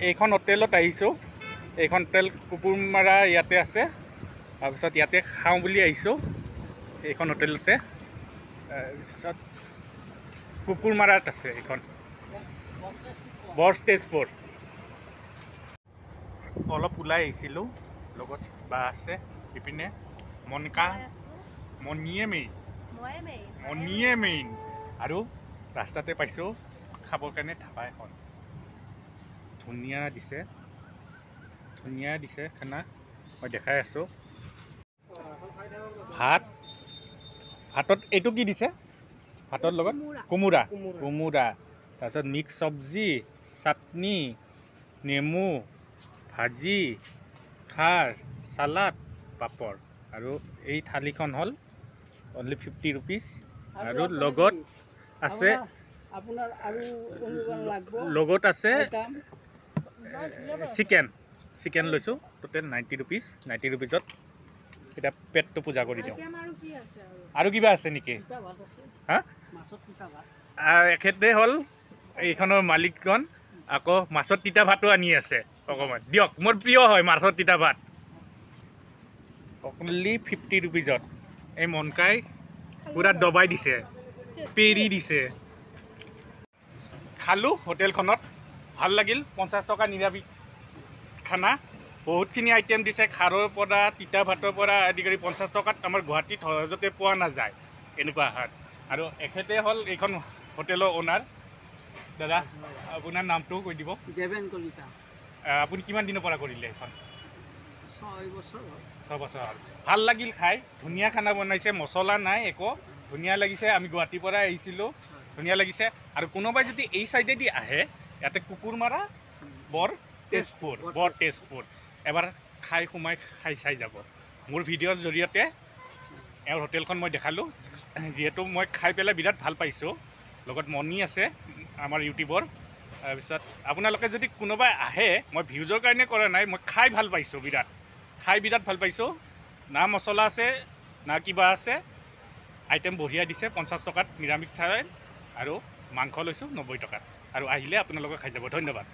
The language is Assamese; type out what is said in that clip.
এইখন হোটেলত আহিছোঁ। এইখন হোটেল কুকুৰমাৰা ইয়াতে আছে। তাৰপিছত ইয়াতে খাওঁ বুলি আহিছোঁ এইখন হোটেলতে। তাৰপিছত কুকুৰমাৰাত আছে এইখন বৰ তেজপুৰ। অলপ ওলাই আহিছিলোঁ, লগত বা আছে ইপিনে মনিকা মনিয়ে মেইন আৰু ৰাস্তাতে পাইছোঁ খাবৰ কাৰণে ধাবা এখন। ধুনীয়া দিছে খানা, মই দেখাই আছোঁ। ভাতত এইটো কি দিছে? ভাতৰ লগত কোমোৰা, তাৰপিছত মিক্স চব্জি, চাটনি, নেমু, ভাজি, খাৰ, চালাড, পাপৰ। আৰু এই থালিখন হ'ল অনলি 50 rupees। আৰু লগত আছে চিকেন লৈছোঁ। Total 90 rupees। 90 rupeesত এতিয়া পেটটো পূজা কৰি দিওঁ। আৰু কিবা আছে নেকি? হা, এখেতে হ'ল এইখনৰ মালিকজন। আকৌ মাছৰ তিতা ভাতো আনি আছে অকণমান দিয়ক, মোৰ প্ৰিয় হয় মাছৰ তিতা ভাত। অনলি 50 rupeesত এই মনকাই পূৰা দবাই দিছে, পেৰি দিছে। খালোঁ হোটেলখনত, ভাল লাগিল। 50 টকা নিৰামিষ খানা, বহুতখিনি আইটেম দিছে। খাৰৰ পৰা তিতা ভাতৰ পৰা আদি কৰি 50 টকাত আমাৰ গুৱাহাটীত সহজতে পোৱা নাযায় এনেকুৱা আহাৰ। আৰু এখেতে হ'ল এইখন হোটেলৰ অ'নাৰ। দাদা, আপোনাৰ নামটো কৈ দিব। দেৱেন কলিতা। আপুনি কিমান দিনৰ পৰা কৰিলে এইখন? 6 বছৰ। 6 বছৰ হ'ল। ভাল লাগিল খাই, ধুনীয়া খানা বনাইছে, মছলা নাই একো, ধুনীয়া লাগিছে। আমি গুৱাহাটীৰ পৰা আহিছিলোঁ, ধুনীয়া লাগিছে। আৰু কোনোবাই যদি এই চাইডেদি আহে, ইয়াতে কুকুৰমাৰা বৰ তেজপুৰ এবাৰ খাই চাই যাব। মোৰ ভিডিঅ'ৰ জৰিয়তে এওঁৰ হোটেলখন মই দেখালোঁ, যিহেতু মই খাই পেলাই বিৰাট ভাল পাইছোঁ। লগত মণি আছে আমাৰ ইউটিউবৰ। তাৰপিছত আপোনালোকে যদি কোনোবাই আহে, মই ভিউজৰ কাৰণে কৰা নাই, মই খাই ভাল পাইছোঁ, বিৰাট ভাল পাইছোঁ। না মছলা আছে না কিবা আছে, আইটেম বঢ়িয়া দিছে। 50 টকাত নিৰামিষ থালি আৰু মাংস লৈছোঁ 90 টকাত। আৰু আহিলে আপোনালোকে খাই যাব। ধন্যবাদ।